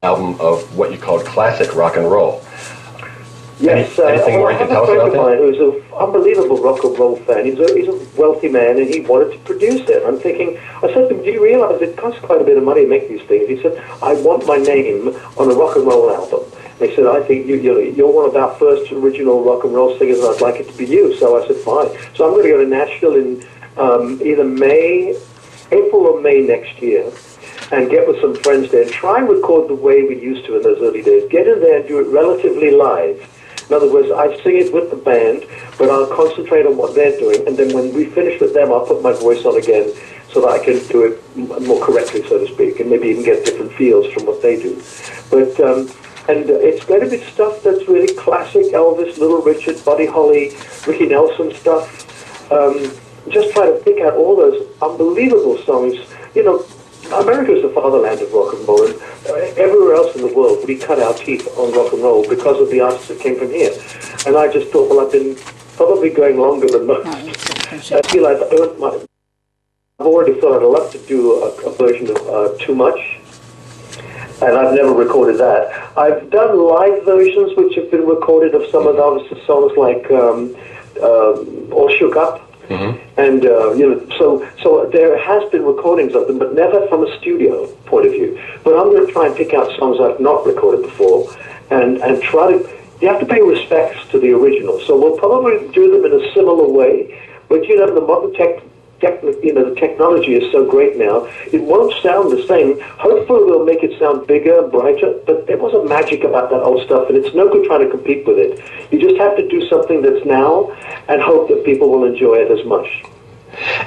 album of what you called classic rock and roll. Yes, anything more you can tell us about that? I have a friend of mine who's an unbelievable rock and roll fan. He's a wealthy man, and he wanted to produce it. I'm thinking, I said to him, do you realize it costs quite a bit of money to make these things? He said, I want my name on a rock and roll album. And he said, I think you're one of our first original rock and roll singers, and I'd like it to be you. So I said, fine. So I'm going to go to Nashville in either April or May next year, and get with some friends there and try and record the way we used to in those early days. Get in there and do it relatively live. In other words, I sing it with the band, but I'll concentrate on what they're doing, and then when we finish with them, I'll put my voice on again so that I can do it more correctly, so to speak, and maybe even get different feels from what they do. But and it's going to be stuff that's really classic Elvis, Little Richard, Buddy Holly, Ricky Nelson stuff. Just try to pick out all those unbelievable songs. You know, America is the fatherland of rock and roll, and everywhere else in the world we cut our teeth on rock and roll because of the artists that came from here. And I just thought, well, I've been probably going longer than most. I feel I've earned my... I've already thought I'd love to do a version of Too Much, and I've never recorded that. I've done live versions which have been recorded of some of the Elvis songs like All Shook Up. Mm-hmm. And so there has been recordings of them, but never from a studio point of view. But I'm going to try and pick out songs I've not recorded before, and try to. You have to pay respects to the original. So we'll probably do them in a similar way. But you know, the modern the technology is so great now. It won't sound the same. Hopefully, we'll make it sound bigger, brighter. But there was a magic about that old stuff, and it's no good trying to compete with it. You just have to do something that's now, and hope that people will enjoy it as much.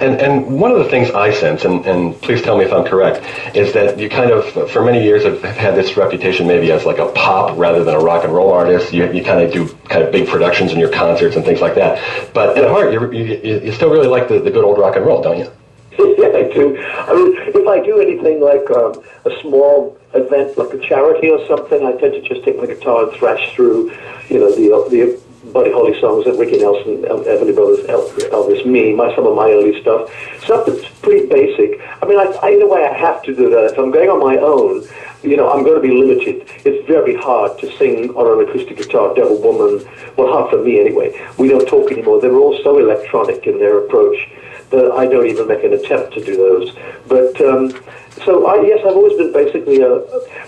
And one of the things I sense, and please tell me if I'm correct, is that you kind of, for many years, have had this reputation maybe as like a pop rather than a rock and roll artist. You kind of do kind of big productions in your concerts and things like that. But at heart, you still really like the good old rock and roll, don't you? Yeah, I do. I mean, if I do anything like a small event, like a charity or something, I tend to just take my guitar and thrash through, the Buddy Holly songs that Ricky Nelson, Everly Brothers, Elvis, some of my early stuff that's pretty basic. I mean, in a way, I have to do that. If I'm going on my own, I'm going to be limited. It's very hard to sing on an acoustic guitar, Devil Woman. Well, hard for me anyway. We don't talk anymore. They're all so electronic in their approach that I don't even make an attempt to do those. But yes, I've always been basically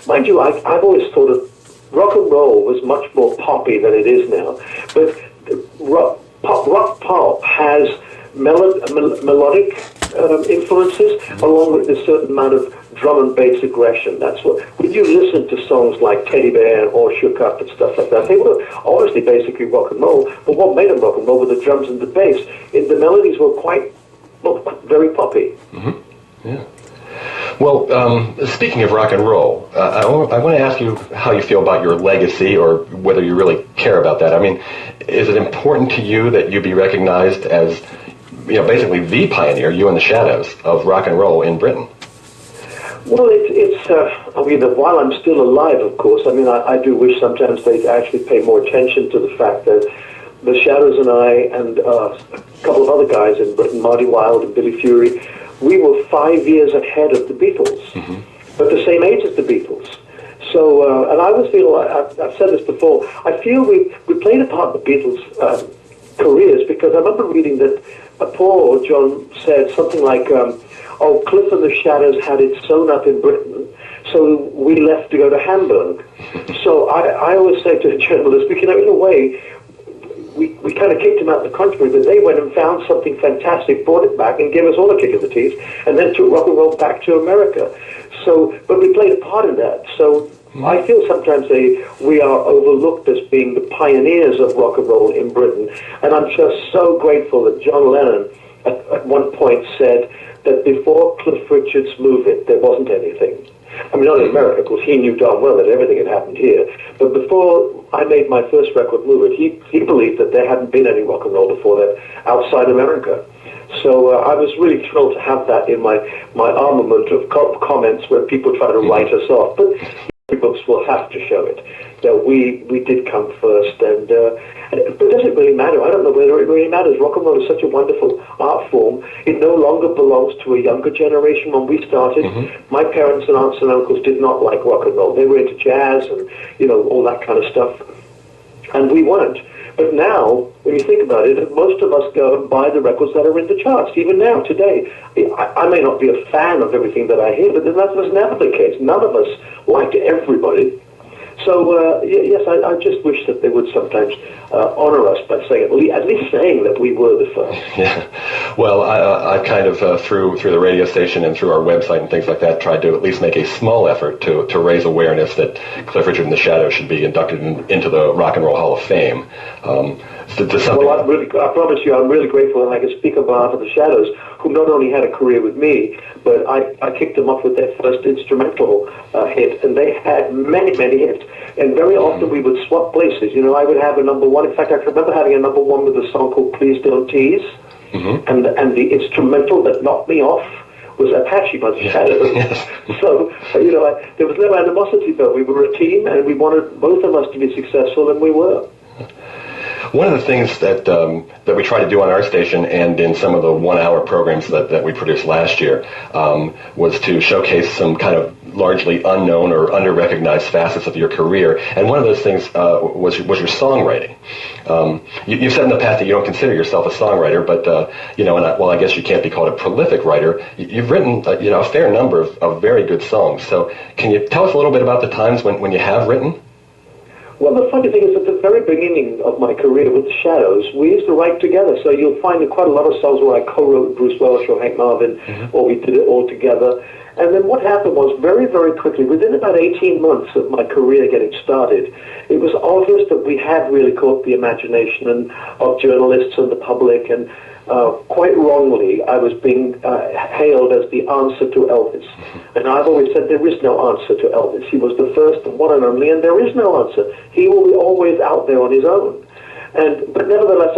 mind you, I've always thought of rock and roll was much more poppy than it is now. But rock pop has melodic influences along with a certain amount of drum and bass aggression. That's what, when you listen to songs like Teddy Bear and All Shook Up and stuff like that, they were honestly basically rock and roll, but what made them rock and roll were the drums and the bass. The melodies were very poppy. Mm-hmm. Yeah. Well, speaking of rock and roll, I want to ask you how you feel about your legacy, or whether you really care about that. I mean, is it important to you that you be recognized as, basically the pioneer, you and the Shadows, of rock and roll in Britain? Well, while I'm still alive, of course, I do wish sometimes they'd actually pay more attention to the fact that the Shadows and I and a couple of other guys in Britain, Marty Wilde and Billy Fury, we were 5 years ahead of the Beatles, mm-hmm. but the same age as the Beatles. So, and I always feel, I've said this before, I feel we played a part in the Beatles' careers, because I remember reading that Paul or John said something like, Cliff and the Shadows had it sewn up in Britain, so we left to go to Hamburg. So I always say to the journalists, in a way, we kind of kicked him out of the country, but they went and found something fantastic, brought it back, and gave us all a kick in the teeth, and then took rock and roll back to America. So, but we played a part in that. So I feel sometimes we are overlooked as being the pioneers of rock and roll in Britain, and I'm just so grateful that John Lennon at one point said that before Cliff Richard's Move It, there wasn't anything. Not in America, of course, he knew darn well that everything had happened here. But before I made my first record, Move It, he believed that there hadn't been any rock and roll before that outside America. So I was really thrilled to have that in my armament of comments where people try to write us off. But books will have to show it. That we did come first, but does it really matter? I don't know whether it really matters. Rock and roll is such a wonderful art form. It no longer belongs to a younger generation. When we started, my parents and aunts and uncles did not like rock and roll. They were into jazz and all that kind of stuff, and we weren't. But now, when you think about it, most of us go and buy the records that are in the charts. Even now, today, I may not be a fan of everything that I hear, but that was never the case. None of us liked everybody. So, yes, I just wish that they would sometimes honor us by saying, at least saying that we were the first. Yeah. Well, I kind of, through the radio station and through our website and things like that, tried to at least make a small effort to raise awareness that Cliff Richard and the Shadows should be inducted into the Rock and Roll Hall of Fame. Well, I promise you, I'm really grateful, and I can speak on behalf of the Shadows, who not only had a career with me, but I kicked them off with their first instrumental hit, and they had many, many hits. And very often we would swap places. I would have a number one. In fact, I remember having a number one with a song called Please Don't Tease, and the instrumental that knocked me off was Apache by the Shadows. So, there was no animosity, though. We were a team, and we wanted both of us to be successful, and we were. One of the things that we try to do on our station and in some of the one-hour programs that we produced last year was to showcase some kind of largely unknown or under-recognized facets of your career. And one of those things was your songwriting. You've said in the past that you don't consider yourself a songwriter, but while I guess you can't be called a prolific writer, you've written a fair number of very good songs. So can you tell us a little bit about the times when you have written? Well, the funny thing is, at the very beginning of my career with the Shadows, we used to write together. So you'll find quite a lot of songs where I co-wrote Bruce Welch or Hank Marvin, or we did it all together. And then what happened was, very, very quickly, within about 18 months of my career getting started, it was obvious that we had really caught the imagination of journalists and the public, and quite wrongly, I was being hailed as the answer to Elvis. And I've always said there is no answer to Elvis. He was the first, the one and only, and there is no answer. He will be always out there on his own. But nevertheless,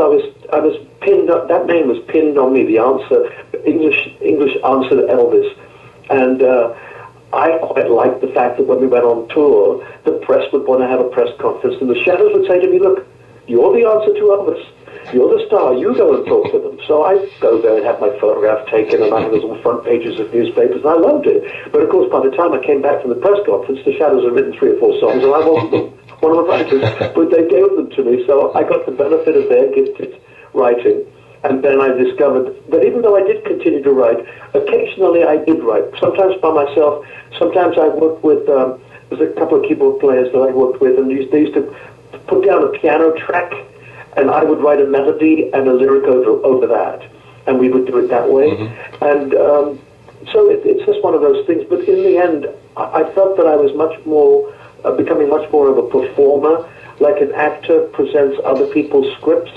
I was pinned up. That name was pinned on me. The answer, English answer to Elvis, and I quite liked the fact that when we went on tour, the press would want to have a press conference, and the Shadows would say to me, "Look, you're the answer to Elvis. You're the star. You go and talk to them." So I go there and have my photograph taken, and I was on front pages of newspapers, and I loved it. But of course, by the time I came back from the press conference, the Shadows had written 3 or 4 songs, and I wasn't one of the writers, but they gave them to me, so I got the benefit of their gifted writing. And then I discovered that even though I did continue to write, occasionally I did write, sometimes by myself, sometimes I worked with, there's a couple of keyboard players that I worked with, and they used to put down a piano track, and I would write a melody and a lyric over that, and we would do it that way. And so it's just one of those things. But in the end, I felt that I was much more, becoming much more of a performer, like an actor presents other people's scripts.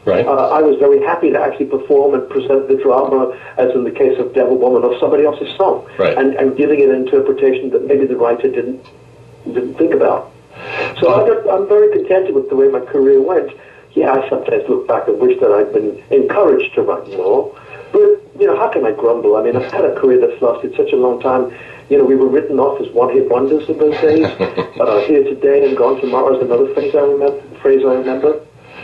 Right. I was very happy to actually perform and present the drama, as in the case of Devil Woman, of somebody else's song, and giving it an interpretation that maybe the writer didn't think about. So I'm very contented with the way my career went. Yeah, I sometimes look back and wish that I'd been encouraged to write more. But, how can I grumble? I mean, I've had a career that's lasted such a long time. We were written off as one-hit wonders in those days. Here today and gone tomorrow is another phrase I remember.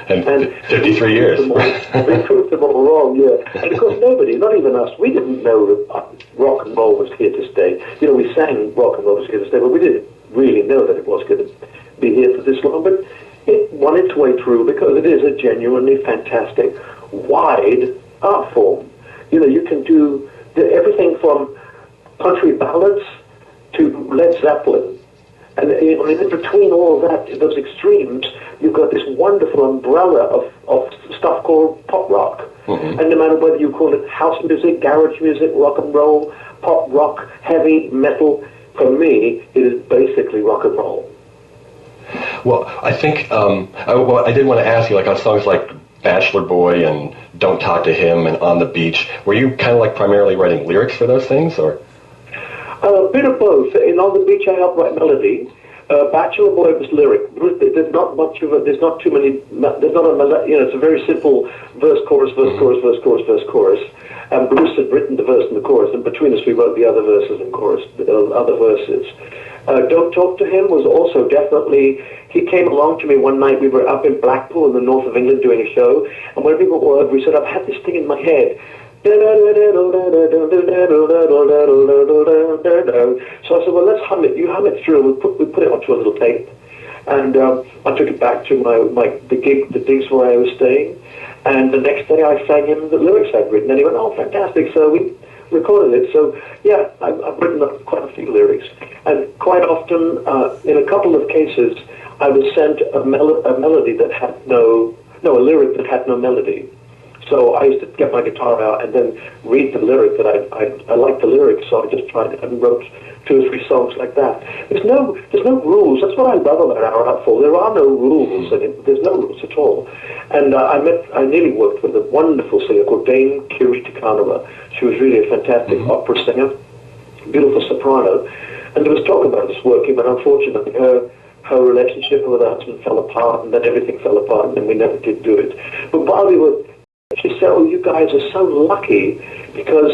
And 53 years. We proved them all wrong, yeah. And of course, nobody, not even us, we didn't know that rock and roll was here to stay. We sang rock and roll was here to stay, but we didn't really know that it was going to be here for this long. But it won its way through because it is a genuinely fantastic, wide art form. You can do everything from country ballads to Led Zeppelin. And in between all of that, those extremes, you've got this wonderful umbrella of stuff called pop rock. And no matter whether you call it house music, garage music, rock and roll, pop rock, heavy metal, for me, it is basically rock and roll. Well, I think I did want to ask you, like on songs like Bachelor Boy and Don't Talk to Him and On the Beach, were you kind of like primarily writing lyrics for those things, or? A bit of both. In On the Beach, I helped write melody. Bachelor Boy was lyric. There's not much of it. There's not too many. There's not a. It's a very simple verse, chorus, verse, chorus, verse, chorus, verse, chorus. And Bruce had written the verse and the chorus, and between us we wrote the other verses and chorus, the other verses. Don't Talk to Him was also definitely, he came along to me one night, we were up in Blackpool in the north of England doing a show, and wherever we were, we said, I've had this thing in my head. So I said, well, let's hum it. You hum it through. We put it onto a little tape. And I took it back to the digs where I was staying. And the next day I sang him the lyrics I'd written. And he went, oh, fantastic. So we recorded it. So, yeah, I've written up quite a few lyrics. And quite often, in a couple of cases, I was sent a melody that had a lyric that had no melody. So I used to get my guitar out and then read the lyric that I liked the lyrics, so I just tried and wrote 2 or 3 songs like that. There's no rules. That's what I love about Our Outfall. There are no rules, and there's no rules at all. And I nearly worked with a wonderful singer called Dame Kiri Tikanova. She was really a fantastic opera singer, beautiful soprano. And there was talk about us working, but unfortunately her relationship with her husband fell apart, and then everything fell apart, and then we never did do it. But while we were, she said, oh, you guys are so lucky because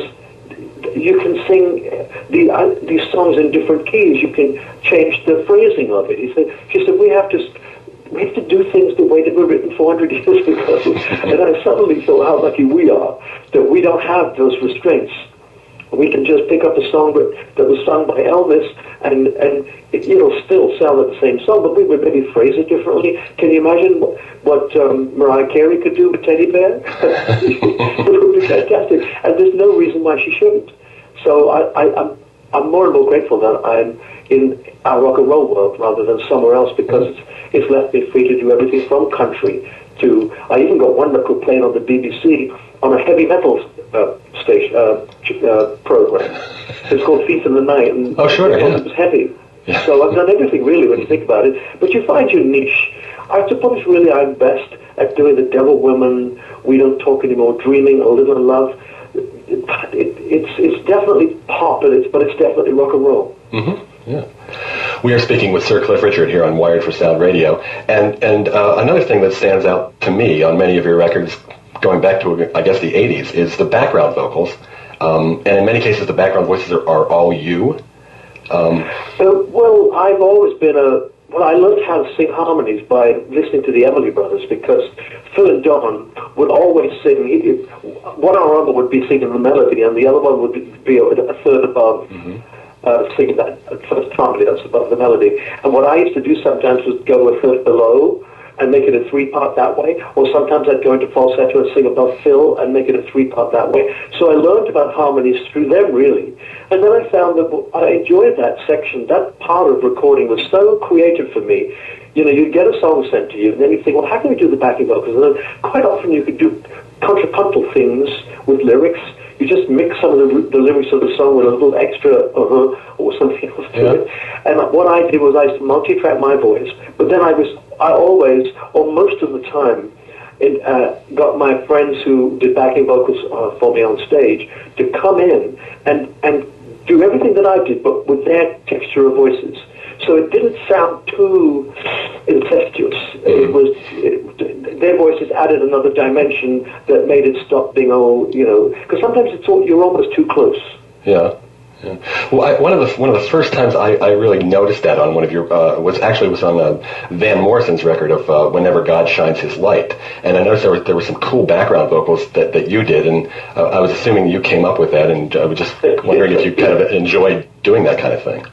you can sing these songs in different keys. You can change the phrasing of it. She said, we have to do things the way they were written 400 years ago. And I suddenly thought how lucky we are that we don't have those restraints. We can just pick up a song that was sung by Elvis, and it'll still sound like the same song, but we would maybe phrase it differently. Can you imagine what Mariah Carey could do with Teddy Bear? It would be fantastic, and there's no reason why she shouldn't. So I'm more and more grateful that I'm in our rock and roll world rather than somewhere else, because it's left me free to do everything from country to. I even got one record playing on the BBC on a heavy metal program. It's called Feast in the Night, and it was heavy. Yeah. So I've done everything really when you think about it. But you find your niche. I suppose really I'm best at doing the Devil Women, We Don't Talk Anymore, Dreaming, A Little in Love. It's definitely pop, but it's definitely rock and roll. Mm-hmm. Yeah. We are speaking with Sir Cliff Richard here on Wired for Sound Radio, and another thing that stands out to me on many of your records, going back to, I guess, the 80s, is the background vocals. And in many cases, the background voices are all you. Well, I've always been I learned how to sing harmonies by listening to the Everly Brothers, because Phil and Don would always sing. One or other would be singing the melody, and the other one would be a third above. Mm-hmm. Singing that first harmony that's above the melody. And what I used to do sometimes was go a third below and make it a 3-part that way, or sometimes I'd go into falsetto and sing above Phil and make it a 3-part that way. So I learned about harmonies through them, really. And then I found that I enjoyed that section. That part of recording was so creative for me. You know, you'd get a song sent to you, and then you think, well, how can we do the backing vocals? And then quite often you could do contrapuntal things with lyrics. You just mix some of the lyrics of the song with a little extra or something else to it. And what I did was I used to multi-track my voice, but then I always, or most of the time, got my friends who did backing vocals for me on stage to come in and do everything that I did, but with their texture of voices. So it didn't sound too incestuous. Their voices added another dimension that made it stop being because sometimes you're almost too close. Yeah. Yeah. Well, one of the first times I really noticed that on one of your was on Van Morrison's record of Whenever God Shines His Light, and I noticed there were some cool background vocals that you did, and I was assuming you came up with that, and I was just wondering if you kind of enjoyed doing that kind of thing.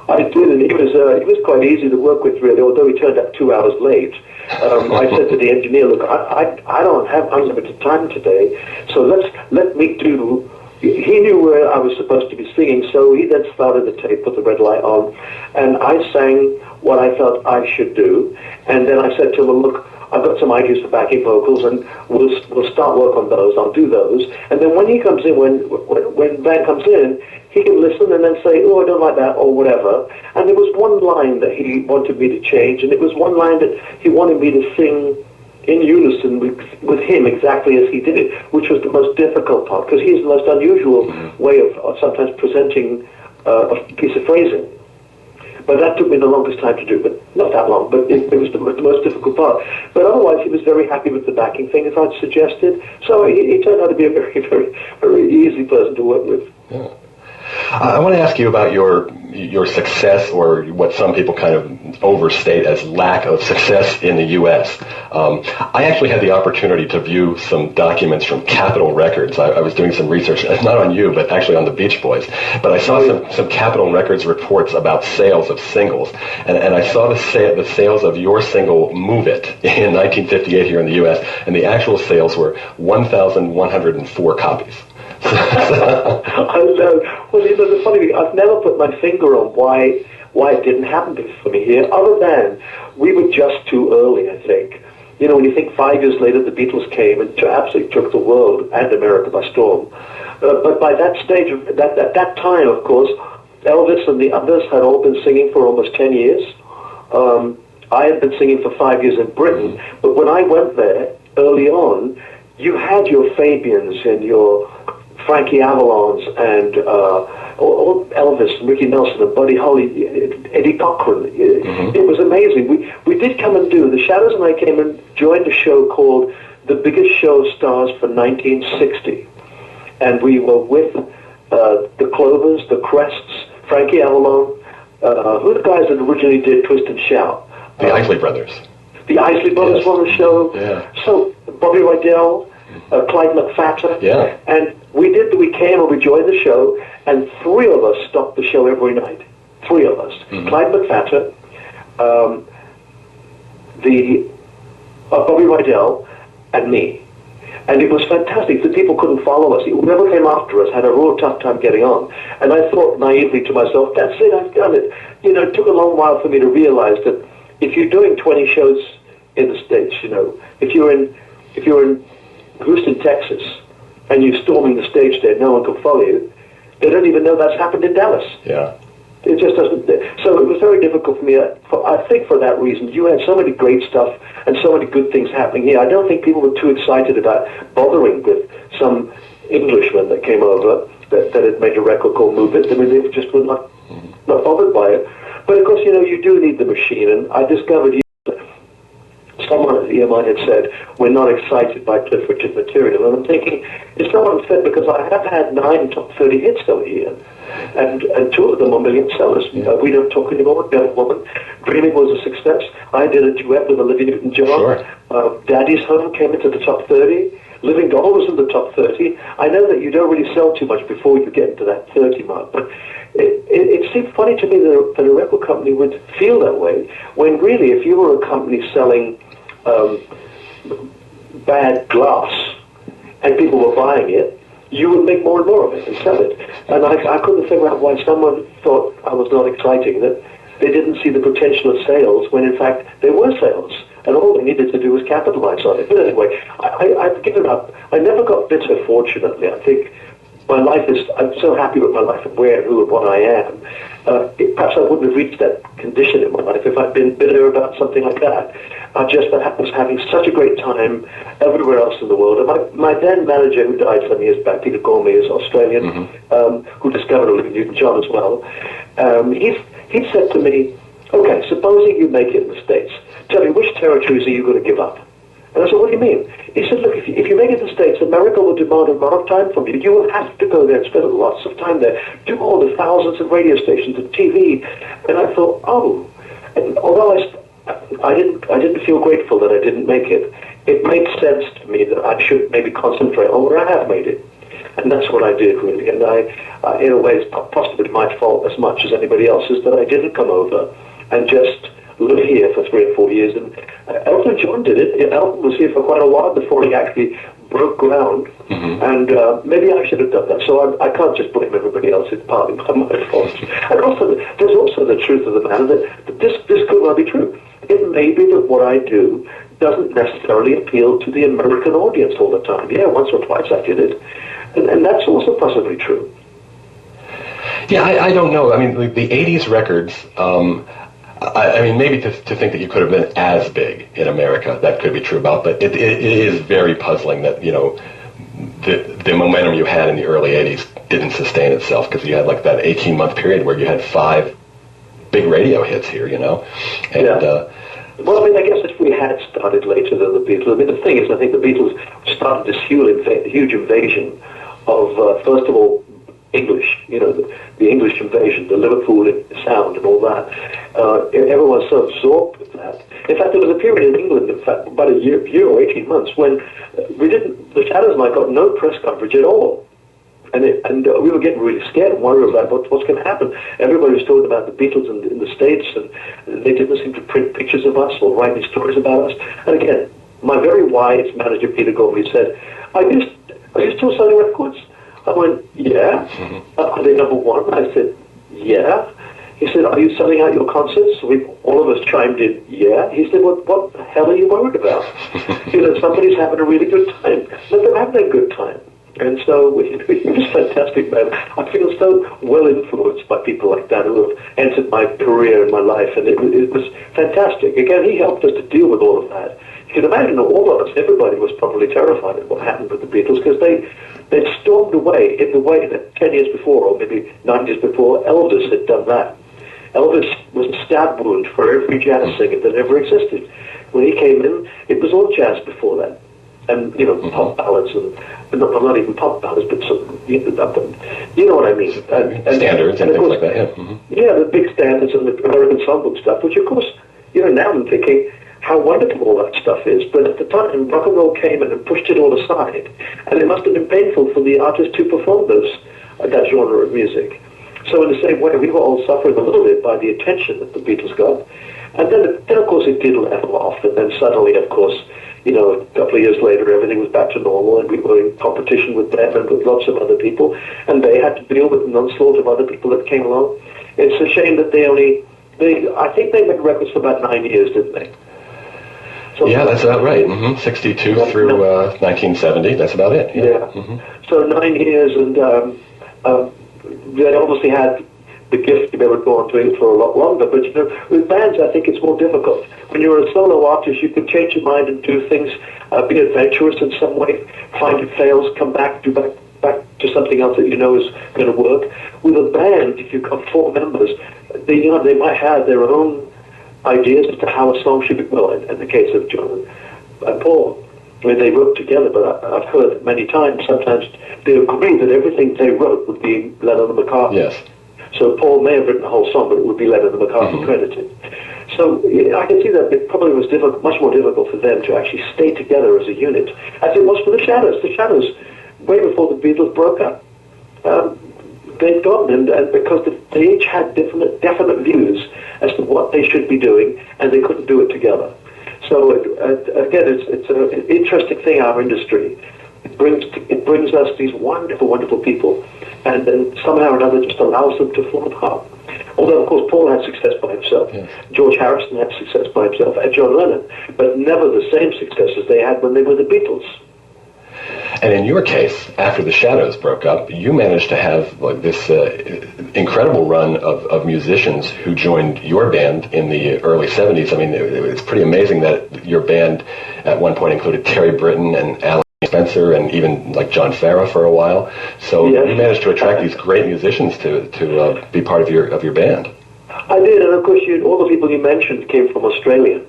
I did, and he was quite easy to work with, really, although he turned up 2 hours late. I said to the engineer, look, I don't have unlimited time today, so let me do. He knew where I was supposed to be singing, so he then started the tape, put the red light on, and I sang what I felt I should do. And then I said to him, well, look, I've got some ideas for backing vocals, and we'll start work on those. I'll do those. And then when he comes in, when Van comes in, he can listen and then say, oh, I don't like that, or whatever. And there was one line that he wanted me to change, and it was one line that he wanted me to sing in unison with him exactly as he did it, which was the most difficult part, because he's the most unusual way of sometimes presenting a piece of phrasing. But that took me the longest time to do, but not that long, but it was the most difficult part. But otherwise, he was very happy with the backing thing, as I'd suggested. So he turned out to be a very, very, very easy person to work with. Yeah. I want to ask you about your success, or what some people kind of overstate as lack of success in the U.S. I actually had the opportunity to view some documents from Capitol Records. I was doing some research, not on you, but actually on the Beach Boys. But I saw some Capitol Records reports about sales of singles, and I saw the sales of your single "Move It" in 1958 here in the U.S., and the actual sales were 1,104 copies. I know. Well, the funny thing, I've never put my finger on why it didn't happen for me here, other than we were just too early, I think. When you think 5 years later the Beatles came and absolutely took the world and America by storm. But by that stage, at that time, of course, Elvis and the others had all been singing for almost 10 years. I had been singing for 5 years in Britain, but when I went there early on, you had your Fabians and your Frankie Avalons and Elvis and Ricky Nelson and Buddy Holly, Eddie Cochran. It was amazing. We did come and do, the Shadows and I came and joined a show called The Biggest Show of Stars for 1960. And we were with the Clovers, the Crests, Frankie Avalon, who are the guys that originally did Twist and Shout? The Isley Brothers. The Isley Brothers were on the show. Yeah. So Bobby Rydell, Clyde McPhatter. Yeah. And we came and we joined the show, and three of us stopped the show every night. Three of us. Clyde McPhatter, Bobby Rydell, and me. And it was fantastic. The people couldn't follow us. Whoever came after us had a real tough time getting on. And I thought naively to myself, that's it, I've done it. It took a long while for me to realize that if you're doing 20 shows in the States, if you're in Houston, Texas, and you're storming the stage there, no one can follow you. They don't even know that's happened in Dallas. Yeah. It just doesn't. So it was very difficult for me. I think for that reason, you had so many great stuff and so many good things happening here. I don't think people were too excited about bothering with some Englishman that came over that had made a record called Move It. I mean, they just were not bothered by it. But of course, you do need the machine. And I discovered someone at EMI had said, we're not excited by Cliff Richard material. And I'm thinking, it's not unfair because I have had 9 top 30 hits over here. And 2 of them are million sellers. We Don't Talk Anymore, Devil Woman. Dreaming was a success. I did a duet with Olivia Newton-John. Sure. Daddy's Home came into the top 30. Living Doll was in the top 30. I know that you don't really sell too much before you get into that 30 mark, but it seemed funny to me that a record company would feel that way, when really if you were a company selling bad glass and people were buying it, you would make more and more of it and sell it. And I couldn't figure out why someone thought I was not exciting, that they didn't see the potential of sales when in fact they were sales. And all they needed to do was capitalize on it. But anyway, I've given up. I never got bitter, fortunately. I think my life I'm so happy with my life and where and who and what I am. Perhaps I wouldn't have reached that condition in my life if I'd been bitter about something like that. I was having such a great time everywhere else in the world. And my then manager, who died some years back, Peter Gormley, is Australian, who discovered Olivia Newton-John as well. He said to me, okay, supposing you make it in the States, tell me, which territories are you going to give up? And I said, what do you mean? He said, look, if you make it in the States, America will demand a lot of time from you. You will have to go there and spend lots of time there, do all the thousands of radio stations and TV. And I thought, and although I didn't feel grateful that I didn't make it, it made sense to me that I should maybe concentrate on where I have made it. And that's what I did, really. And I in a way, it's possibly my fault as much as anybody else's that I didn't come over and just live here for 3 or 4 years. And Elton John did it. Elton was here for quite a while before he actually broke ground. And maybe I should have done that. So I can't just blame everybody else. It's partly my fault. And also, there's also the truth of the matter that this could well be true. It may be that what I do doesn't necessarily appeal to the American audience all the time. Yeah, once or twice I did it. And that's also possibly true. Yeah, I don't know. I mean, the 80s records, I mean, maybe to think that you could have been as big in America, that could be true about, but it is very puzzling that, the momentum you had in the early 80s didn't sustain itself, because you had like that 18-month period where you had 5 big radio hits here, And, well, I mean, I guess if we had started later than the Beatles, I mean, the thing is, I think the Beatles started this huge invasion of, first of all, English, the English invasion, the Liverpool sound and all that. Everyone was so absorbed with that. In fact, there was a period in England, in fact, about a year or 18 months, when the Shadows and I got no press coverage at all. And we were getting really scared and worried about what's going to happen. Everybody was talking about the Beatles in the States, and they didn't seem to print pictures of us or write any stories about us. And again, my very wise manager, Peter Gormley, said, are you still selling records? I went, yeah. Are they number one? I said, yeah. He said, are you selling out your concerts? All of us chimed in, yeah. He said, what the hell are you worried about? Somebody's having a really good time. Let them have their good time. And so it was fantastic, man. I feel so well influenced by people like that who have entered my career and my life, and it was fantastic. Again, he helped us to deal with all of that. You can imagine that all of us, everybody was probably terrified of what happened with the Beatles, because they'd stormed away in the way that 10 years before, or maybe 9 years before, Elvis had done that. Elvis was a stab wound for every jazz singer that ever existed. When he came in, it was all jazz before that. And, pop ballads, and not even pop ballads, but you know what I mean. And standards and things course, like that, yeah. Yeah, the big standards and the American songbook stuff, which, of course, now I'm thinking how wonderful all that stuff is. But at the time, rock and roll came in and pushed it all aside. And it must have been painful for the artists who performed that genre of music. So in the same way, we were all suffering a little bit by the attention that the Beatles got. And then of course, it did level off. And then suddenly, of course, a couple of years later, everything was back to normal, and we were in competition with them and with lots of other people, and they had to deal with an onslaught of other people that came along. It's a shame that I think they made records for about 9 years, didn't they? Yeah, that's about right. 62 through 1970, that's about it. Yeah. So 9 years, and they obviously had the gift to be able to go on doing it for a lot longer. But with bands, I think it's more difficult. When you're a solo artist, you can change your mind and do things, be adventurous in some way, find it fails, come back, do back to something else that you know is going to work. With a band, if you've got 4 members, they might have their own ideas as to how a song should be. Well, in the case of John and Paul, I mean, they wrote together, but I've heard many times, sometimes they agree that everything they wrote would be Lennon and McCartney. Yes. So Paul may have written the whole song, but it would be Lennon and McCartney credited. So I can see that it probably was much more difficult for them to actually stay together as a unit, as it was for the Shadows. The Shadows, way before the Beatles broke up, they'd gone, and because they each had definite views as to what they should be doing, and they couldn't do it together. So again, it's an interesting thing, our industry. It brings us these wonderful, wonderful people, and then somehow or another just allows them to fall apart. Although, of course, Paul had success by himself, yes. George Harrison had success by himself, and John Lennon, but never the same success as they had when they were the Beatles. And in your case, after the Shadows broke up, you managed to have this incredible run of musicians who joined your band in the early 70s. I mean, it's pretty amazing that your band at one point included Terry Britten and Alan Spencer and even like John Farah for a while. So yes. You managed to attract these great musicians to be part of your band. I did, and of course all the people you mentioned came from Australia.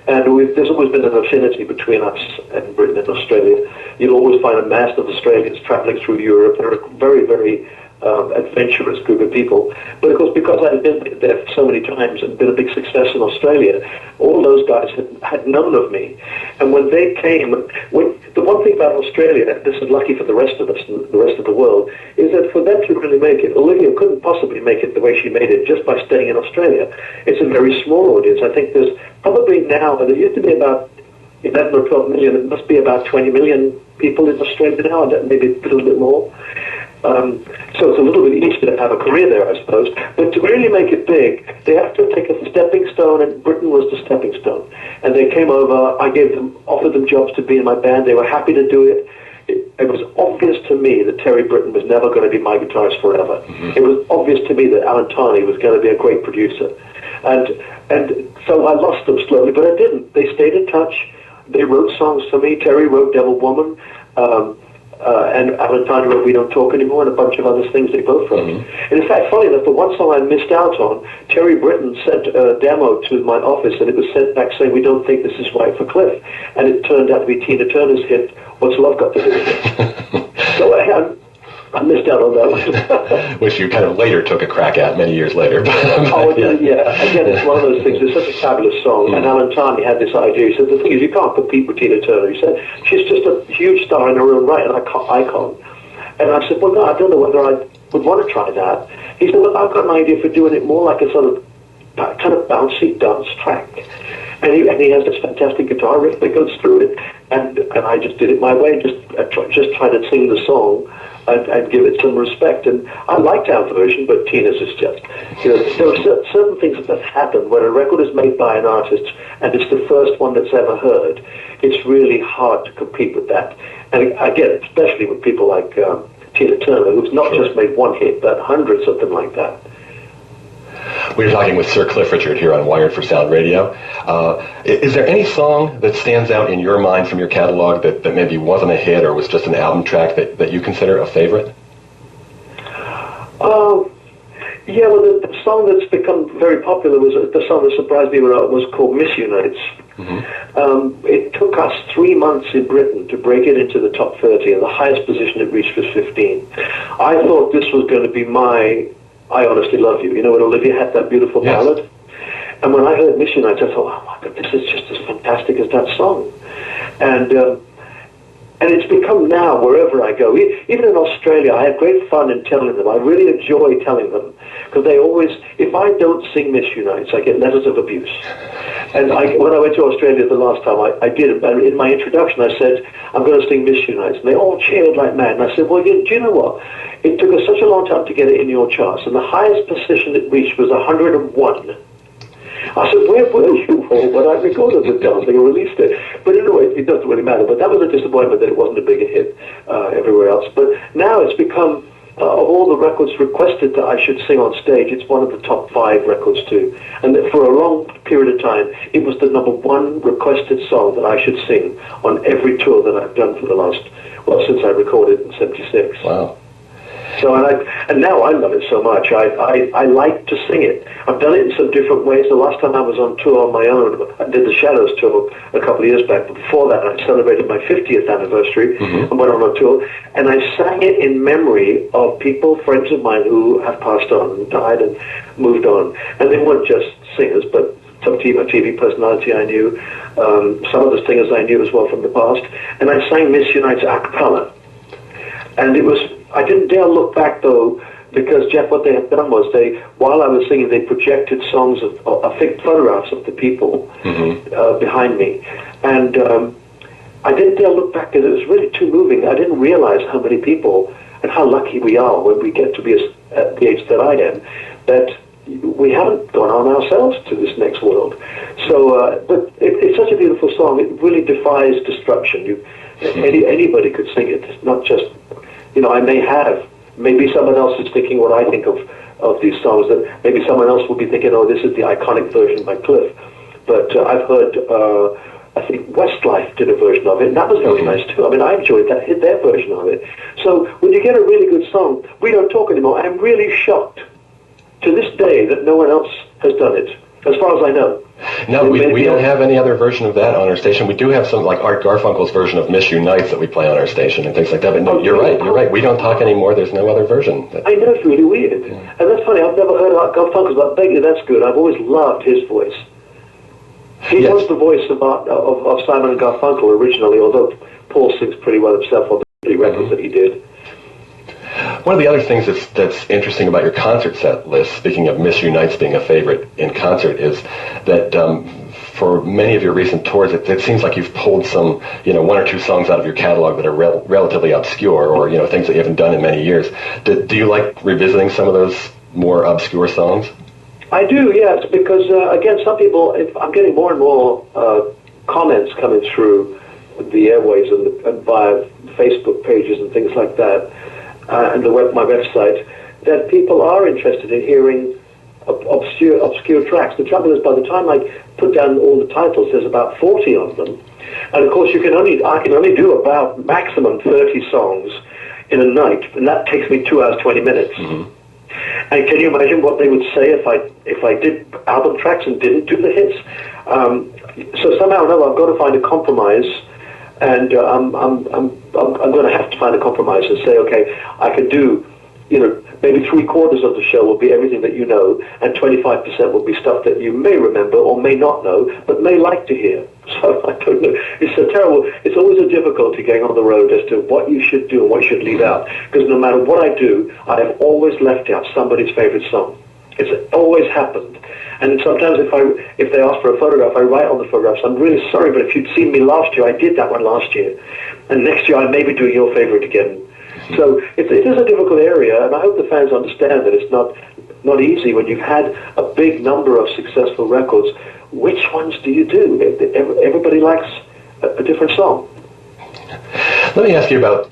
And there's always been an affinity between us and Britain and Australia. You'll always find a mass of Australians traveling through Europe. They're a very, very adventurous group of people. But of course, because I had been there so many times and been a big success in Australia, all those guys had known of me. And when they came, the one thing about Australia, this is lucky for the rest of us, the rest of the world, is that for them to really make it, Olivia couldn't possibly make it the way she made it just by staying in Australia. It's a very small audience. I think there's probably now, there used to be about 11 or 12 million, it must be about 20 million people in Australia now, maybe a little bit more. So it's a little bit easier to have a career there, I suppose. But to really make it big, they have to take a stepping stone, and Britain was the stepping stone. And they came over, I offered them jobs to be in my band. They were happy to do it. It was obvious to me that Terry Britten was never going to be my guitarist forever. Mm-hmm. It was obvious to me that Alan Tarney was going to be a great producer. And so I lost them slowly, but I didn't. They stayed in touch. They wrote songs for me. Terry wrote Devil Woman. And Alan Tarney wrote We Don't Talk Anymore, and a bunch of other things they both wrote. Mm-hmm. And in fact, funny enough, the one song I missed out on, Terry Britten sent a demo to my office, and it was sent back saying, we don't think this is right for Cliff. And it turned out to be Tina Turner's hit, What's Love Got to Do with It? So I missed out on that one. Which you kind of later took a crack at many years later. Yeah. Again, it's one of those things. It's such a fabulous song. And Alan Tarney had this idea. He said, the thing is, you can't compete with Tina Turner. He said, she's just a huge star in her own right, an icon. And I said, well, no, I don't know whether I would want to try that. He said, well, I've got an idea for doing it more like a sort of kind of bouncy dance track. And he has this fantastic guitar riff that goes through it. And I just did it my way, just tried to sing the song and give it some respect. And I liked our version, but Tina's is just, there are certain things that happen when a record is made by an artist and it's the first one that's ever heard. It's really hard to compete with that. And again, especially with people like Tina Turner, who's not just made one hit, but hundreds of them like that. We're talking with Sir Cliff Richard here on Wired for Sound Radio. Is there any song that stands out in your mind from your catalog that maybe wasn't a hit or was just an album track that you consider a favorite? Yeah, well, the song that's become very popular was the song that surprised me was called Miss Unites. Mm-hmm. It took us 3 months in Britain to break it into the top 30, and the highest position it reached was 15. I thought this was going to be my I Honestly Love You. You know, when Olivia had that beautiful ballad? And when I heard Miss Unites, I thought, oh my God, this is just as fantastic as that song. And it's become now, wherever I go, even in Australia, I have great fun in telling them. I really enjoy telling them, because they always, if I don't sing Miss Unites, I get letters of abuse. And when I went to Australia the last time, I did, and in my introduction I said, I'm going to sing Miss Unites. And they all cheered like mad. And I said, well, do you know what? It took us such a long time to get it in your charts, and the highest position it reached was 101. I said, where were you all when I recorded the dancing and released it? But anyway, it doesn't really matter. But that was a disappointment that it wasn't a bigger hit everywhere else. But now it's become, of all the records requested that I should sing on stage, it's one of the top 5 records too. And that for a long period of time, it was the number 1 requested song that I should sing on every tour that I've done for the last, since I recorded in 76. Wow. So and now I love it so much. I like to sing it. I've done it in some different ways. The last time I was on tour on my own, I did the Shadows tour a couple of years back. But before that, I celebrated my 50th anniversary and went on a tour. And I sang it in memory of people, friends of mine who have passed on and died and moved on. And they weren't just singers, but some TV personality I knew, some of the singers I knew as well from the past. And I sang Miss Unites a cappella. And it was, I didn't dare look back though, because Jeff, what they had done was while I was singing, they projected songs of fake photographs of the people behind me. And I didn't dare look back because it was really too moving. I didn't realize how many people and how lucky we are when we get to be at the age that I am, that we haven't gone on ourselves to this next world. So, but it's such a beautiful song. It really defies destruction. Anybody could sing it. It's not just, I may have. Maybe someone else is thinking what I think of these songs. That maybe someone else will be thinking, oh, this is the iconic version by Cliff. But I've heard, I think Westlife did a version of it, and that was very nice too. I mean, I enjoyed their version of it. So when you get a really good song, we don't talk anymore. I'm really shocked to this day that no one else has done it, as far as I know. No, we don't have any other version of that on our station. We do have some, like Art Garfunkel's version of Miss Unites that we play on our station and things like that. But no, you're right. We don't talk anymore. There's no other version. I know, it's really weird. Yeah. And that's funny. I've never heard Art Garfunkel's, but I bet you that's good. I've always loved his voice. He was the voice of Simon and Garfunkel originally, although Paul sings pretty well himself on the records that he did. One of the other things that's interesting about your concert set list, speaking of Miss Unites being a favorite in concert, is that for many of your recent tours, it seems like you've pulled some, 1 or 2 songs out of your catalog that are relatively obscure, or things that you haven't done in many years. Do you like revisiting some of those more obscure songs? I do, yes, because again, some people, I'm getting more and more comments coming through the airways and via Facebook pages and things like that. And my website, that people are interested in hearing obscure tracks. The trouble is, by the time I put down all the titles, there's about 40 of them, and of course I can only do about maximum 30 songs in a night, and that takes me 2 hours 20 minutes. And can you imagine what they would say if I did album tracks and didn't do the hits? So somehow or another, I've got to find a compromise. And I'm I'm going to have to find a compromise and say, okay, I can do, maybe 3/4 of the show will be everything that you know, and 25% will be stuff that you may remember or may not know, but may like to hear. So I don't know. It's always a difficulty going on the road as to what you should do and what you should leave out. Because no matter what I do, I have always left out somebody's favorite song. It's always happened. And sometimes if they ask for a photograph, I write on the photographs, I'm really sorry, but if you'd seen me last year, I did that one last year. And next year I may be doing your favorite again. So it is a difficult area, and I hope the fans understand that it's not easy when you've had a big number of successful records. Which ones do you do? Everybody likes a different song. Let me ask you about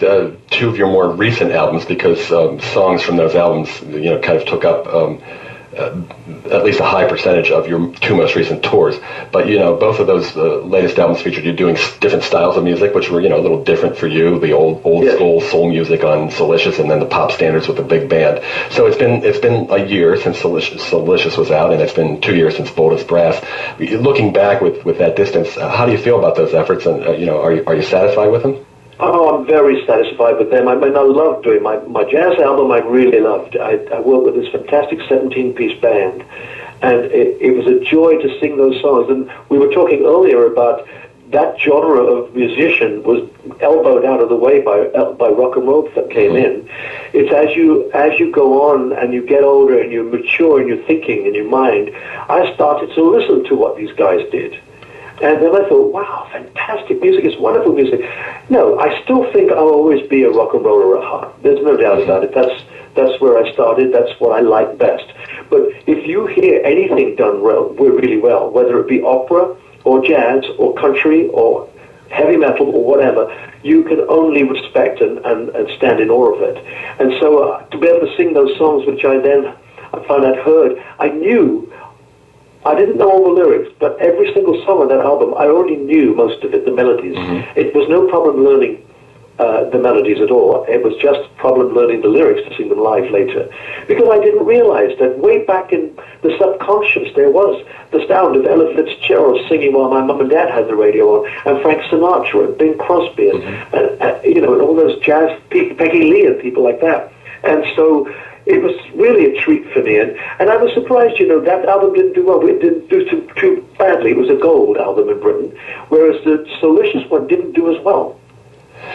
two of your more recent albums, because songs from those albums, kind of took up at least a high percentage of your two most recent tours. But, both of those latest albums featured you doing different styles of music, which were, a little different for you, the old school soul music on Solicious, and then the pop standards with the big band. So it's been a year since Solicious was out, and it's been 2 years since Bold as Brass. Looking back with that distance, how do you feel about those efforts, and, are you satisfied with them? Oh, I'm very satisfied with them. I love doing my jazz album. I really loved. I worked with this fantastic 17-piece band, and it was a joy to sing those songs. And we were talking earlier about that genre of musician was elbowed out of the way by rock and roll that came in. It's as you go on and you get older and you mature in your thinking and your mind, I started to listen to what these guys did. And then I thought, wow, fantastic music, it's wonderful music. No, I still think I'll always be a rock and roller at heart. There's no doubt about it. That's where I started. That's what I like best. But if you hear anything done really well, whether it be opera or jazz or country or heavy metal or whatever, you can only respect and stand in awe of it. And so to be able to sing those songs, which I found I'd heard, I didn't know all the lyrics, but every single song on that album, I already knew most of it, the melodies. It was no problem learning the melodies at all. It was just a problem learning the lyrics to sing them live later. Because I didn't realize that way back in the subconscious, there was the sound of Ella Fitzgerald singing while my mum and dad had the radio on, and Frank Sinatra and Bing Crosby, and all those jazz, Peggy Lee and people like that. And so it was really a treat for me, and I was surprised, that album didn't do well. It didn't do too badly. It was a gold album in Britain, whereas the Solicious one didn't do as well.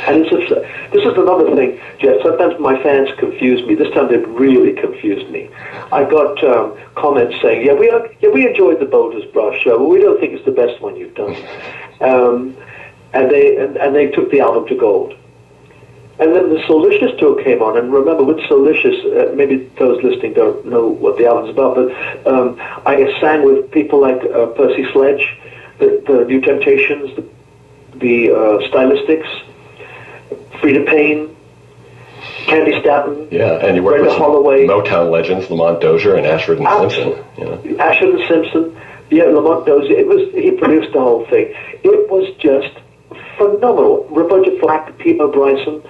And this is another thing, Jeff. Sometimes my fans confuse me. This time they really confused me. I got comments saying, we enjoyed the Bold as Brass show, but we don't think it's the best one you've done. And they took the album to gold. And then the Solicious tour came on, and remember, with Solicious, maybe those listening don't know what the album's about, but I sang with people like Percy Sledge, the New Temptations, the Stylistics, Freda Payne, Candy Staton, and you worked with Holloway, Motown legends, Lamont Dozier and Ashford and Simpson. Ashford and Simpson, Lamont Dozier. He produced the whole thing. It was just phenomenal. Roberta Flack, Peter Bryson,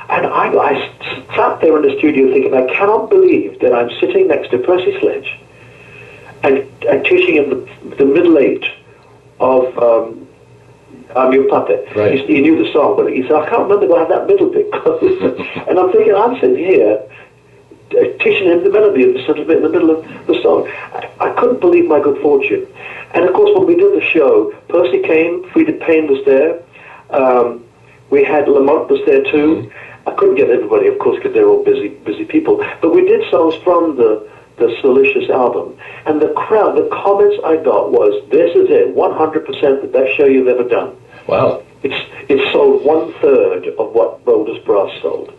and I sat there in the studio thinking, I cannot believe that I'm sitting next to Percy Sledge and teaching him the middle eight of I'm Your Puppet. Right. He knew the song, but he said, I can't remember what that middle bit goes. And I'm thinking, I'm sitting here teaching him the melody of the little bit in the middle of the song. I couldn't believe my good fortune. And of course, when we did the show, Percy came, Freda Payne was there, we had Lamont was there too. I couldn't get everybody, of course, because they're all busy people. But we did songs from the Solicious album, and the crowd, the comments I got was, "This is it, 100% the best show you've ever done." Wow! It sold 1/3 of what Bold as Brass sold.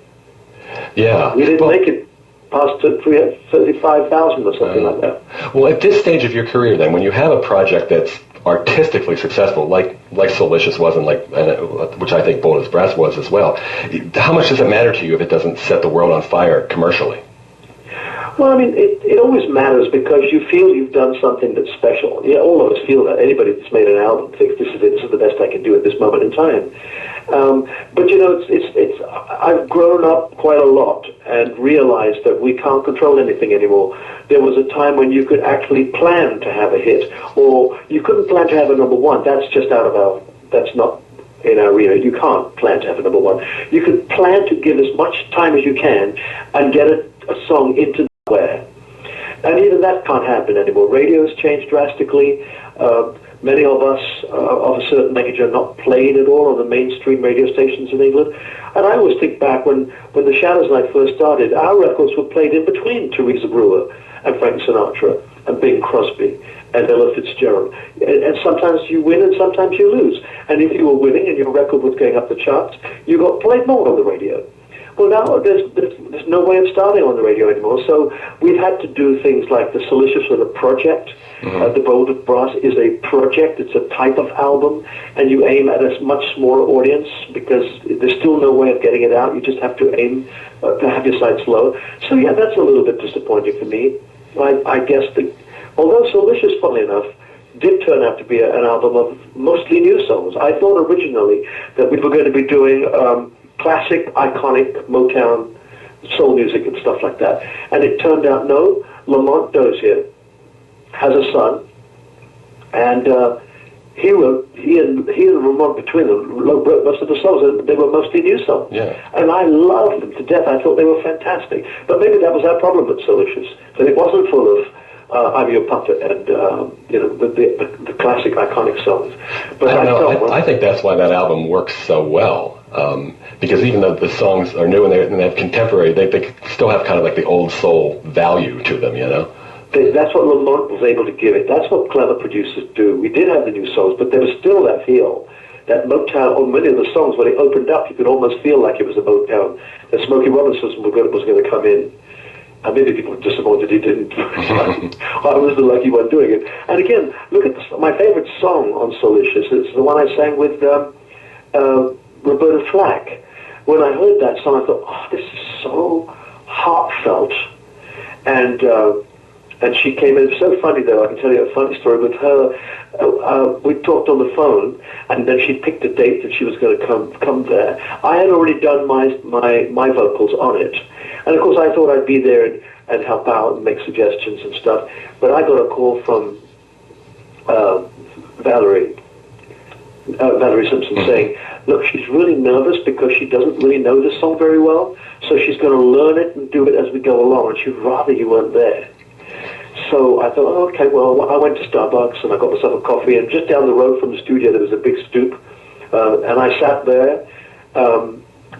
Yeah, we didn't make it past 35,000 or something like that. Well, at this stage of your career, then, when you have a project that's artistically successful, like Solicious was, and which I think Bold as Brass was as well, how much does it matter to you if it doesn't set the world on fire commercially? Well, I mean, it always matters because you feel you've done something that's special. Yeah, all of us feel that. Anybody that's made an album thinks this is it. This is the best I can do at this moment in time. But it's I've grown up quite a lot and realized that we can't control anything anymore. There was a time when you could actually plan to have a hit, or you couldn't plan to have a number one. That's just out of our. That's not in our arena. You can't plan to have a number one. You can plan to give as much time as you can and get a song into nowhere. And even that can't happen anymore. Radio's changed drastically. Many of us of a certain age are not played at all on the mainstream radio stations in England. And I always think back when the Shadows and I first started, our records were played in between Teresa Brewer and Frank Sinatra and Bing Crosby and Ella Fitzgerald. And sometimes you win and sometimes you lose. And if you were winning and your record was going up the charts, you got played more on the radio. Well, now there's no way of starting on the radio anymore, so we've had to do things like the Silicious with a project. The Bold of Brass is a project. It's a type of album, and you aim at a much smaller audience because there's still no way of getting it out. You just have to aim to have your sights low. So, yeah, that's a little bit disappointing for me. I guess although Silicious, funnily enough, did turn out to be an album of mostly new songs. I thought originally that we were going to be doing classic, iconic Motown soul music and stuff like that. And it turned out, no, Lamont Dozier has a son, and he and Lamont between them wrote most of the songs, and they were mostly new songs. Yeah. And I loved them to death. I thought they were fantastic. But maybe that was our problem with Silicious, that it wasn't full of I'm Your Puppet and the classic, iconic songs. But I don't know. I think that's why that album works so well. Because even though the songs are new and they have contemporary, they still have kind of like the old soul value to them, you know? That's what Lamont was able to give it. That's what clever producers do. We did have the new songs, but there was still that feel. That Motown, on many of the songs, when they opened up, you could almost feel like it was a Motown. That Smokey Robinson was going to come in. And maybe people were disappointed he didn't. I was the lucky one doing it. And again, look at my favorite song on Silicious. It's the one I sang with Roberta Flack. When I heard that song, I thought, oh, this is so heartfelt. And she came in. It was so funny, though. I can tell you a funny story with her. We talked on the phone, and then she picked a date that she was going to come there. I had already done my vocals on it. And, of course, I thought I'd be there and help out and make suggestions and stuff. But I got a call from Valerie Simpson saying, look, she's really nervous because she doesn't really know this song very well, so she's going to learn it and do it as we go along, and she'd rather you weren't there. So I thought, oh, okay, well, I went to Starbucks and I got myself a coffee, and just down the road from the studio there was a big stoop, and I sat there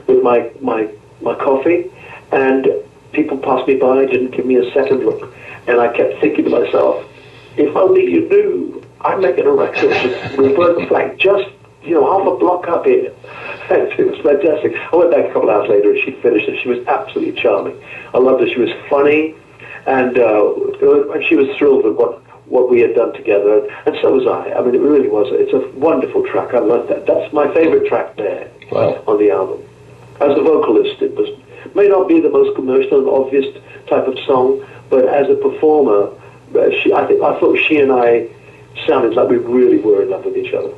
with my coffee, and people passed me by, didn't give me a second look, and I kept thinking to myself, if only you knew, I'm making a record with Roberta Flack just, half a block up here. And it was fantastic. I went back a couple hours later and she finished it. She was absolutely charming. I loved her. She was funny, and she was thrilled with what we had done together, and so was I. I mean, it really was. It's a wonderful track. I love that. That's my favorite track there on the album. As a vocalist, it may not be the most commercial and obvious type of song, but as a performer, I thought she and I sounded like we really were in love with each other.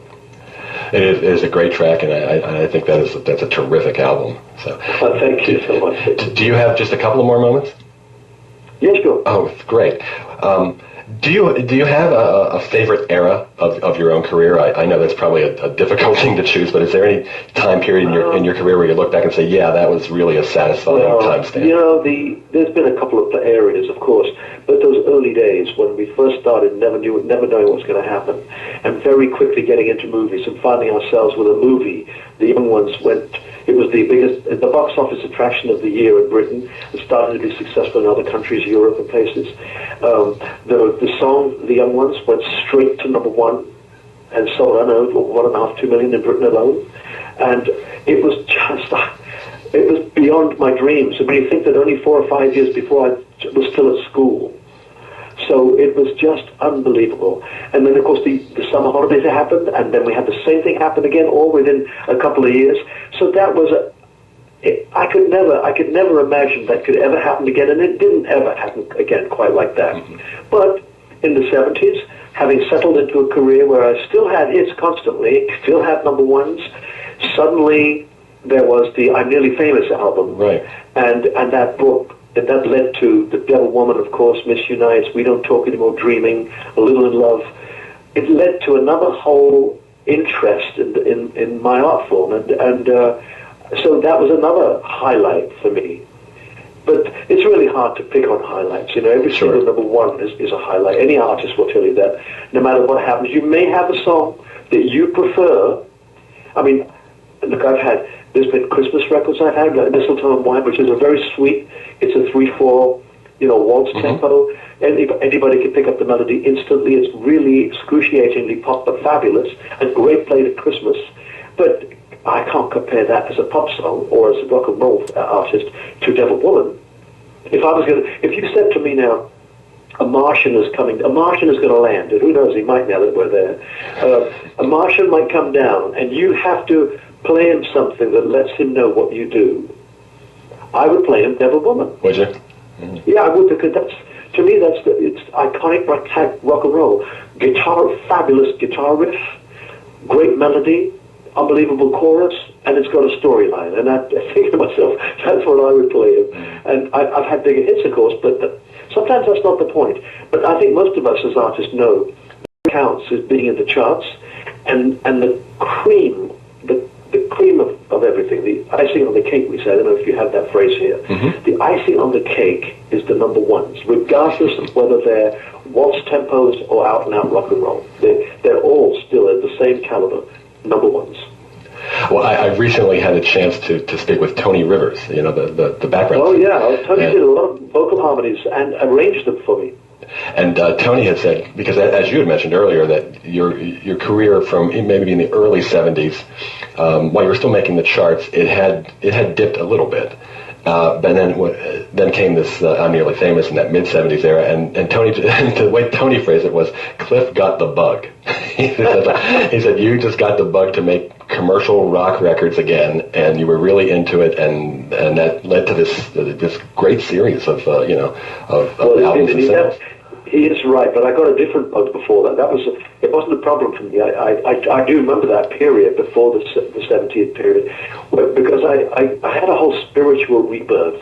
It is a great track, and I think that's a terrific album. So, thank you so much. Do you have just a couple of more moments? Yes, sure. Oh, great. Do you have a favorite era of your own career? I know that's probably a difficult thing to choose, but is there any time period in your career where you look back and say, yeah, that was really a satisfying time stamp? There's been a couple of areas, of course, but those early days when we first started, never knowing what was going to happen, and very quickly getting into movies and finding ourselves with a movie. The Young Ones it was the box office attraction of the year in Britain. It started to be successful in other countries, Europe and places. The song, The Young Ones, went straight to number one and sold, 1.5, 2 million in Britain alone. And it was it was beyond my dreams. I mean, you think that only 4 or 5 years before I was still at school. So it was just unbelievable. And then, of course, the summer holidays happened, and then we had the same thing happen again, all within a couple of years. So that was I could never imagine that could ever happen again, and it didn't ever happen again quite like that. Mm-hmm. But in the 70s, having settled into a career where I still had hits constantly, still had number ones, suddenly there was the I'm Nearly Famous album. Right. And that book. And that led to The Devil Woman, of course, Miss Unites, We Don't Talk Anymore, Dreaming, A Little in Love. It led to another whole interest in my art form, and so that was another highlight for me. But it's really hard to pick on highlights. You know, every single number one is a highlight. Any artist will tell you that. No matter what happens, you may have a song that you prefer. I mean, look, there's been Christmas records I've had, like Mistletoe and Wine, which is a very sweet, it's a 3/4, waltz tempo. Anybody can pick up the melody instantly. It's really excruciatingly pop, but fabulous, and great played at Christmas. But I can't compare that as a pop song or as a rock and roll artist to Devil Woman. If you said to me now, a Martian is going to land, and who knows, he might now that we're there. A Martian might come down, and you have to play him something that lets him know what you do. I would play him Devil Woman. Would you? Mm-hmm. Yeah, I would, because to me, it's iconic rock and roll. Fabulous guitar riff, great melody, unbelievable chorus, and it's got a storyline. And I think to myself, that's what I would play him. And I've had bigger hits, of course, but sometimes that's not the point. But I think most of us as artists know what counts is being in the charts, and the cream, the cream of everything, the icing on the cake, we say. I don't know if you have that phrase here. Mm-hmm. The icing on the cake is the number ones, regardless of whether they're waltz tempos or out-and-out rock and roll. They're all still at the same caliber, number ones. Well, I recently had a chance to speak with Tony Rivers, the background. Oh, yeah. Tony did a lot of vocal harmonies and arranged them for me. And Tony had said, because as you had mentioned earlier, that your career from maybe in the early 70s, while you were still making the charts, it had dipped a little bit. But then came this I'm Nearly Famous in that mid-70s era, and Tony, the way Tony phrased it was, Cliff got the bug. He said, you just got the bug to make commercial rock records again, and you were really into it, and that led to this great series of albums and singles. He is right, but I got a different bug before that. It wasn't a problem for me. I do remember that period before the 70th period, because I had a whole spiritual rebirth.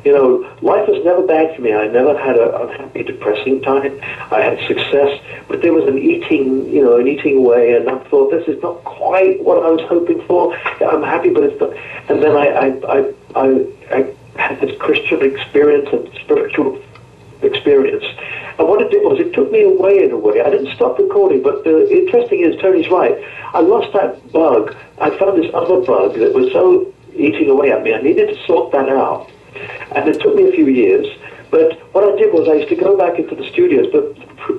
Life was never bad for me. I never had an unhappy, depressing time. I had success, but there was an eating way, and I thought, this is not quite what I was hoping for. I'm happy, but it's not. And then I had this Christian experience and spiritual experience. And what it did was it took me away in a way. I didn't stop recording, but the interesting is, Tony's right. I lost that bug. I found this other bug that was so eating away at me. I needed to sort that out. And it took me a few years. But what I did was I used to go back into the studios, but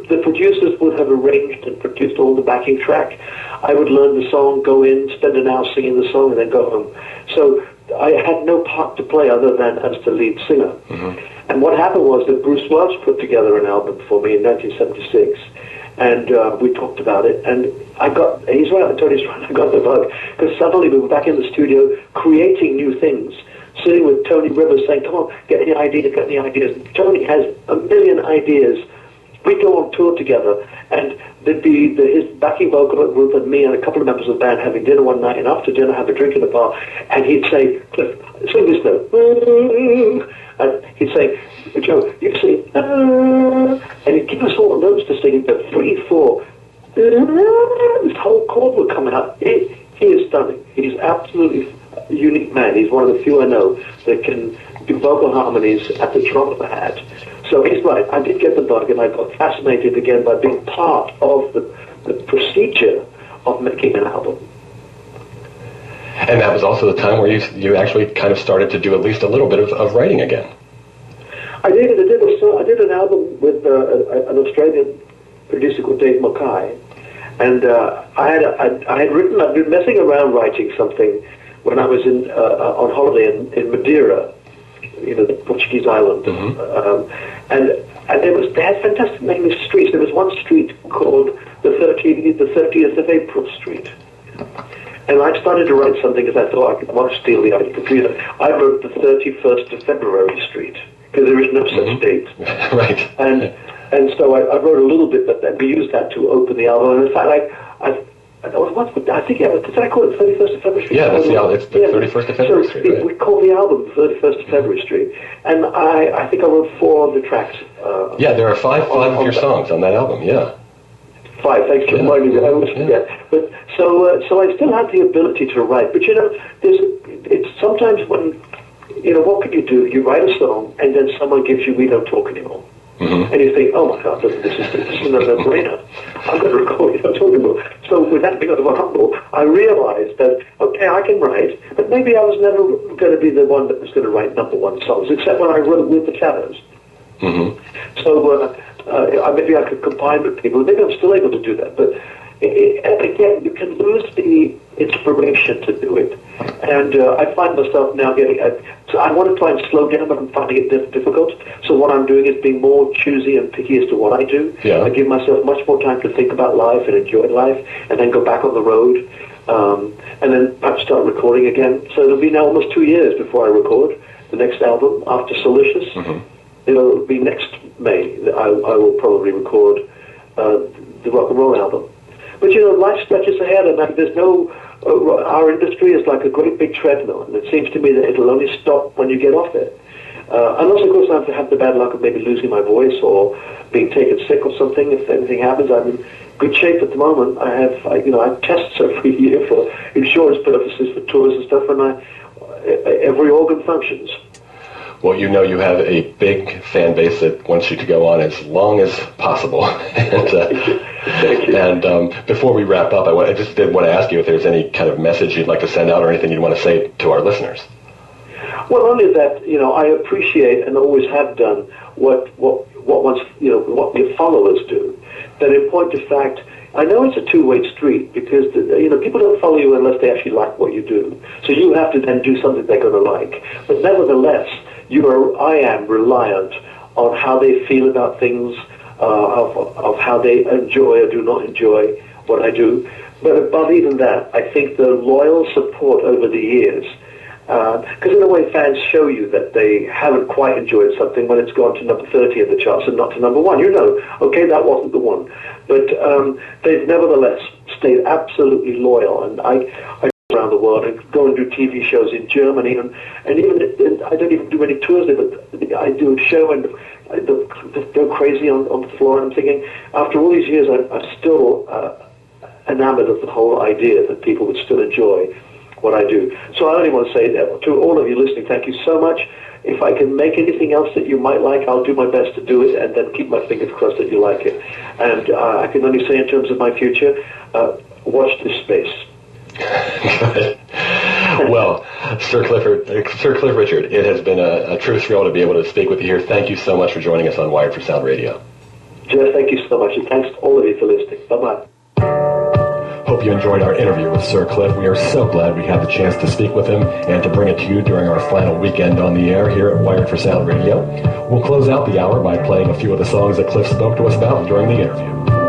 the producers would have arranged and produced all the backing track. I would learn the song, go in, spend an hour singing the song, and then go home. So I had no part to play other than as the lead singer. Mm-hmm. And what happened was that Bruce Welch put together an album for me in 1976, and we talked about it, and he's right, Tony's right, I got the bug, because suddenly we were back in the studio creating new things, sitting with Tony Rivers saying, come on, get any ideas. Tony has a million ideas. We'd go on tour together, and there'd be his backing vocal group and me and a couple of members of the band having dinner one night, and after dinner have a drink in the bar, and he'd say, Cliff, sing this note. And he'd say, Joe, you sing, and he'd give us all the notes to sing, but 3, 4, this whole chord would come out. He is stunning. He's absolutely a unique man. He's one of the few I know that can do vocal harmonies at the drop of a hat. So he's right. I did get the bug, and I got fascinated again by being part of the procedure of making an album. And that was also the time where you actually kind of started to do at least a little bit of writing again. I did an album with an Australian producer called Dave Mackay, and I'd been messing around writing something when I was on holiday in Madeira, the Portuguese island, mm-hmm. And they had fantastic names of streets. There was one street called the 30th of April Street. And I started to write something because I thought I want to steal the computer. I wrote the 31st of February Street, because there is no such date. Right. And so I wrote a little bit, but then we used that to open the album. And in fact, I think, did I call it 31st of February Street? Yeah, that's the album. It's the 31st of February Street, right? We called the album 31st of February Street. And I think I wrote 4 of the tracks. Yeah, there are five of your songs on that album, yeah. 5. Thanks for reminding me. I always forget. But so I still had the ability to write. But it's sometimes when what can you do? You write a song, and then someone gives you "We Don't Talk Anymore," and you think, "Oh my God, this is a no-brainer. I'm going to record "We Don't Talk Anymore." So with that being humble, I realized that okay, I can write, but maybe I was never going to be the one that was going to write #1 songs, except when I wrote with the Shadows. So maybe I could combine with people. Maybe I'm still able to do that, but again, you can lose the inspiration to do it. And I find myself now getting. So I want to try and slow down, but I'm finding it difficult. So what I'm doing is being more choosy and picky as to what I do. Yeah. I give myself much more time to think about life and enjoy life, and then go back on the road, and then perhaps start recording again. So it'll be now almost 2 years before I record the next album after Solicious. It'll be next May that I will probably record the rock and roll album. But life stretches ahead, and there's no. Our industry is like a great big treadmill, and it seems to me that it'll only stop when you get off it. Unless, of course, I have the bad luck of maybe losing my voice or being taken sick or something. If anything happens, I'm in good shape at the moment. I have tests every year for insurance purposes for tours and stuff, and every organ functions. Well, you have a big fan base that wants you to go on as long as possible. And, Thank you. And before we wrap up, I just did want to ask you if there's any kind of message you'd like to send out or anything you'd want to say to our listeners. Well, only that I appreciate and always have done what your followers do. That in point of fact, I know it's a two-way street because people don't follow you unless they actually like what you do. So you have to then do something they're going to like. But nevertheless, I am reliant on how they feel about things, of how they enjoy or do not enjoy what I do. But above even that, I think the loyal support over the years, because in a way fans show you that they haven't quite enjoyed something when it's gone to number 30 in the charts and not to number 1. Okay, that wasn't the one. But they've nevertheless stayed absolutely loyal. And I around the world and go and do TV shows in Germany, and even I don't even do any tours there, but I do a show and I go crazy on the floor, and I'm thinking, after all these years, I'm still enamored of the whole idea that people would still enjoy what I do. So I only want to say that to all of you listening, thank you so much. If I can make anything else that you might like, I'll do my best to do it, and then keep my fingers crossed that you like it. And I can only say in terms of my future, watch this space. Good. Well, Sir Cliff Richard, it has been a true thrill to be able to speak with you here. Thank you so much for joining us on Wired for Sound Radio. Jeff, thank you so much, and thanks to all of you for listening. Bye-bye. Hope you enjoyed our interview with Sir Cliff. We are so glad we had the chance to speak with him and to bring it to you during our final weekend on the air here at Wired for Sound Radio. We'll close out the hour by playing a few of the songs that Cliff spoke to us about during the interview.